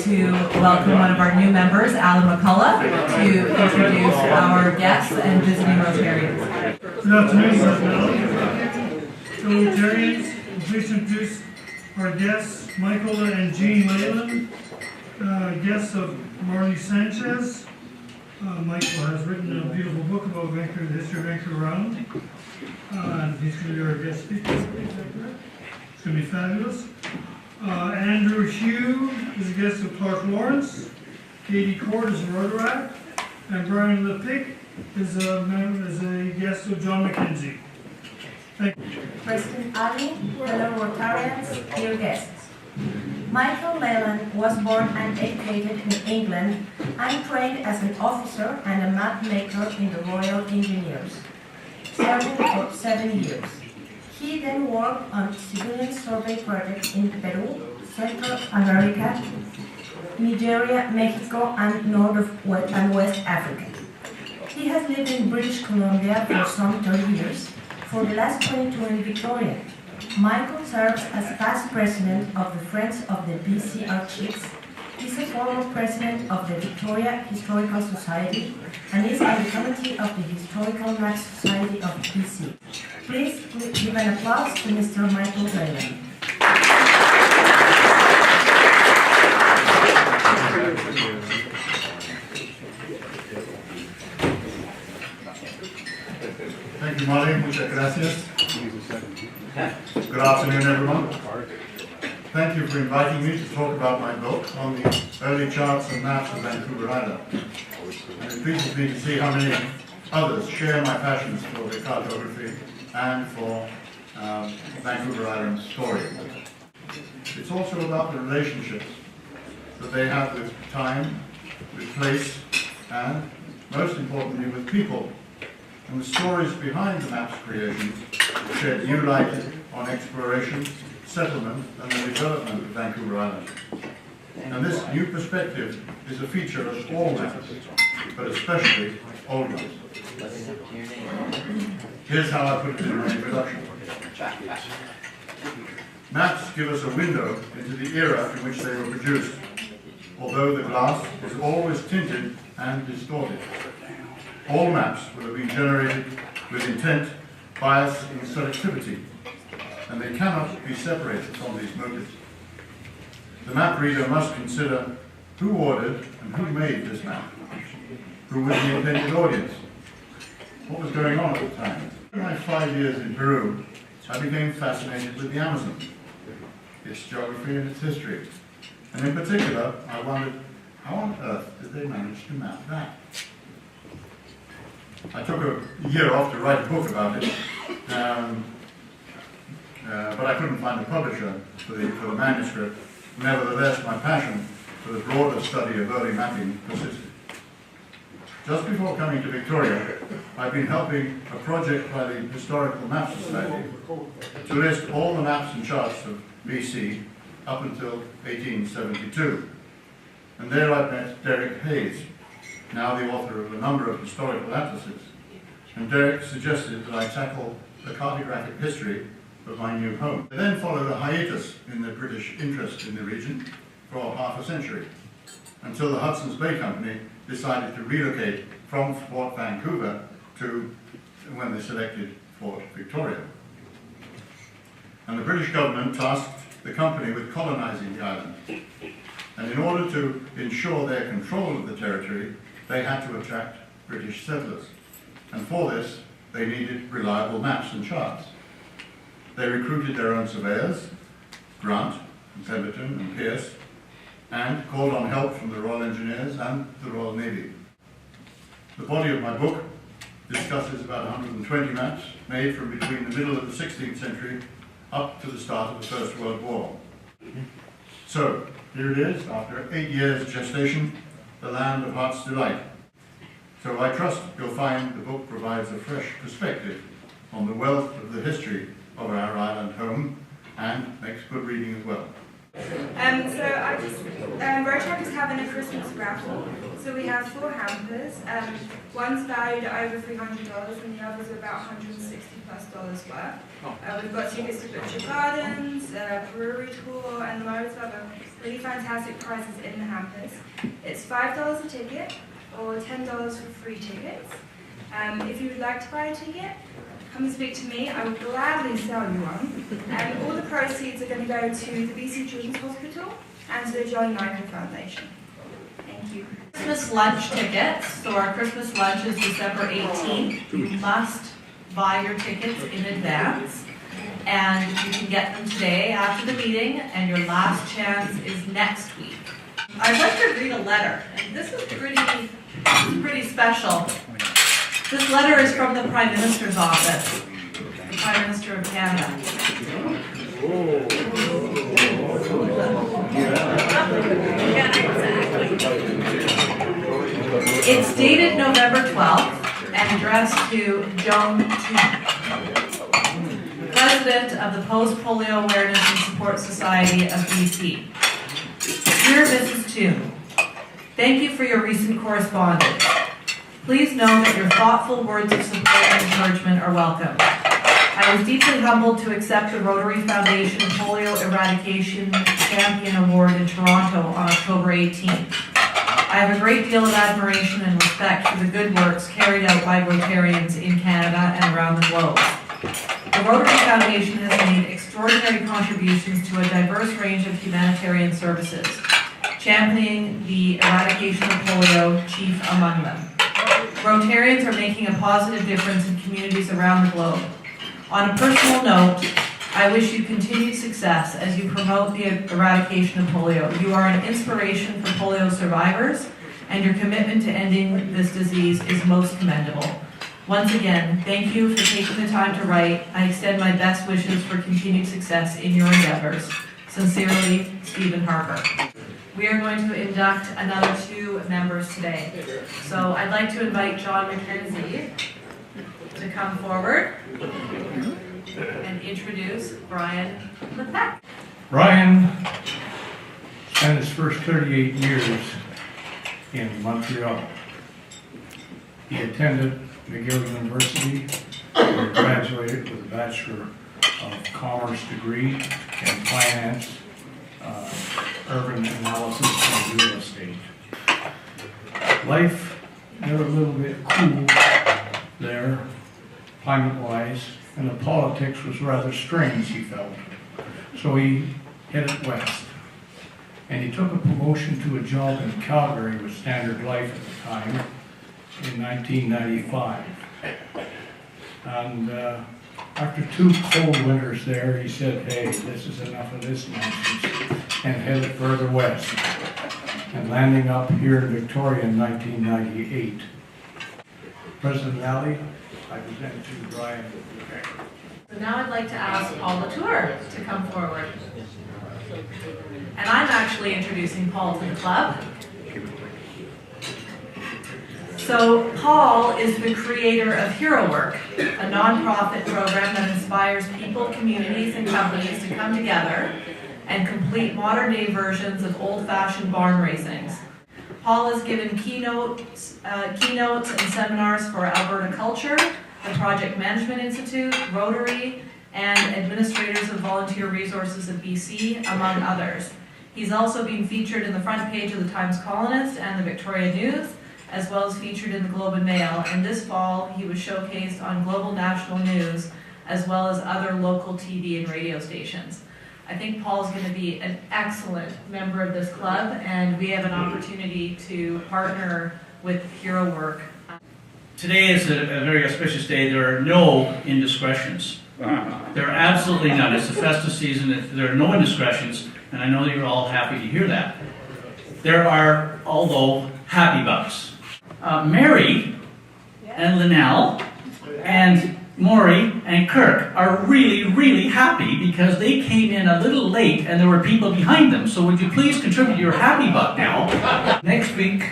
to welcome one of our new members, Alan McCullough, to introduce our guests and visiting Rotarians. Good afternoon, President. Fellow Rotarians, please introduce our guests, Michael and Jean Leyland, guests of Marley Sanchez. Michael has written a beautiful book about Vancouver, the history of Vancouver Island, and he's going to be our guest speaker. It's going to be fabulous. Andrew Hugh is a guest of Clark Lawrence. Katie Cord is a Rotary Dec, and Brian LePic is a guest of John McKenzie. Thank you. President Ali, fellow Rotarians, dear guests. Michael Leyland was born and educated in England and trained as an officer and a map maker in the Royal Engineers, serving for 7 years. He then worked on civilian survey projects in Peru, Central America, Nigeria, Mexico, and West Africa. He has lived in British Columbia for some 30 years, for the last 22 in Victoria. Michael serves as past president of the Friends of the BC Archives. He's a former president of the Victoria Historical Society and is on the committee of the Historical Map Society of BC. Please give an applause to Mr. Michael Leyland. Thank you, Molly. Muchas gracias. Good afternoon, everyone. Thank you for inviting me to talk about my book on the early charts and maps of Vancouver Island. And it pleases me to see how many others share my passions for the cartography and for Vancouver Island's story. It's also about the relationships that they have with time, with place, and most importantly with people, and the stories behind the map's creation shed new light on exploration, settlement, and the development of Vancouver Island. And this new perspective is a feature of all maps, but especially old maps. Here's how I put it in my introduction. Maps give us a window into the era in which they were produced, although the glass is always tinted and distorted. All maps will have been generated with intent, bias, and selectivity, and they cannot be separated from these motives. The map reader must consider who ordered and who made this map, who was the intended audience, what was going on at the time. In my 5 years in Peru, I became fascinated with the Amazon, its geography and its history, and in particular, I wondered, how on earth did they manage to map that? I took a year off to write a book about it, but I couldn't find a publisher for the manuscript. Nevertheless, my passion for the broader study of early mapping persisted. Just before coming to Victoria, I've been helping a project by the Historical Map Society to list all the maps and charts of BC up until 1872. And there I met Derek Hayes, now the author of a number of historical atlases, and Derek suggested that I tackle the cartographic history of my new home. There then followed a hiatus in the British interest in the region for half a century, until the Hudson's Bay Company decided to relocate from Fort Vancouver to when they selected Fort Victoria. And the British government tasked the company with colonizing the island. And in order to ensure their control of the territory, they had to attract British settlers. And for this, they needed reliable maps and charts. They recruited their own surveyors, Grant, and Pemberton, and Pearce, and called on help from the Royal Engineers and the Royal Navy. The body of my book discusses about 120 maps made from between the middle of the 16th century up to the start of the First World War. So, here it is, after 8 years gestation, the land of Heart's Delight. So I trust you'll find the book provides a fresh perspective on the wealth of the history of our island home and makes good reading as well. Rotary is having a Christmas raffle. So we have 4 hampers. One's valued at over $300 and the others are about $160+ worth. We've got tickets to Butcher Gardens, brewery tour, and loads of other really fantastic prizes in the hampers. It's $5 a ticket or $10 for free tickets. If you would like to buy a ticket, come and speak to me. I will gladly sell you one. All the proceeds are going to go to the BC Children's Hospital and to the John Michael Foundation. Thank you. Christmas lunch tickets. So our Christmas lunch is December 18th. You must buy your tickets in advance. And you can get them today after the meeting, and your last chance is next week. I'd like to read a letter, and this is pretty special. This letter is from the Prime Minister's office, the Prime Minister of Canada. It's dated November 12th and addressed to Joan Toon, President of the Post-Polio Awareness and Support Society of BC. Dear Mrs. Toon, thank you for your recent correspondence. Please know that your thoughtful words of support and encouragement are welcome. I was deeply humbled to accept the Rotary Foundation Polio Eradication Champion Award in Toronto on October 18th. I have a great deal of admiration and respect for the good works carried out by Rotarians in Canada and around the globe. The Rotary Foundation has made extraordinary contributions to a diverse range of humanitarian services, championing the eradication of polio, chief among them. Rotarians are making a positive difference in communities around the globe. On a personal note, I wish you continued success as you promote the eradication of polio. You are an inspiration for polio survivors, and your commitment to ending this disease is most commendable. Once again, thank you for taking the time to write. I extend my best wishes for continued success in your endeavors. Sincerely, Stephen Harper. We are going to induct another 2 members today. So I'd like to invite John McKenzie to come forward and introduce Brian Lepec. Brian spent his first 38 years in Montreal. He attended McGill University and graduated with a Bachelor of Commerce degree in Finance, Urban Analysis, and Real Estate. Life got a little bit cool there, climate-wise, and the politics was rather strange, he felt. So he headed west. And he took a promotion to a job in Calgary with Standard Life at the time in 1995. And after 2 cold winters there, he said, hey, this is enough of this nonsense, and headed further west, and landing up here in Victoria in 1998. President Alley, I present to Brian. So now I'd like to ask Paul Latour to come forward. And I'm actually introducing Paul to the club. So Paul is the creator of Hero Work, a nonprofit program that inspires people, communities, and companies to come together and complete modern-day versions of old-fashioned barn raisings. Paul has given keynotes and seminars for Alberta Culture, the Project Management Institute, Rotary, and administrators of Volunteer Resources of BC, among others. He's also been featured in the front page of the Times Colonist and the Victoria News, as well as featured in the Globe and Mail. And this fall, he was showcased on Global National News, as well as other local TV and radio stations. I think Paul's going to be an excellent member of this club, and we have an opportunity to partner with Hero Work. Today is a very auspicious day. There are no indiscretions. There are absolutely none. It's the festive season. There are no indiscretions, and I know that you're all happy to hear that. There are, although, happy bugs. Mary and Linnell and Maury and Kirk are really, really happy because they came in a little late and there were people behind them. So would you please contribute your happy bug now? Next week,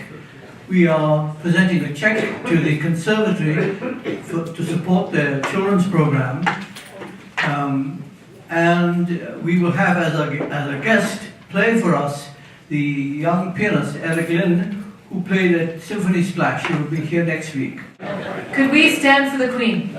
we are presenting a check to the Conservatory to support their children's program. And we will have as a guest play for us the young pianist Eric Lynn, who played at Symphony Splash. He will be here next week. Could we stand for the Queen?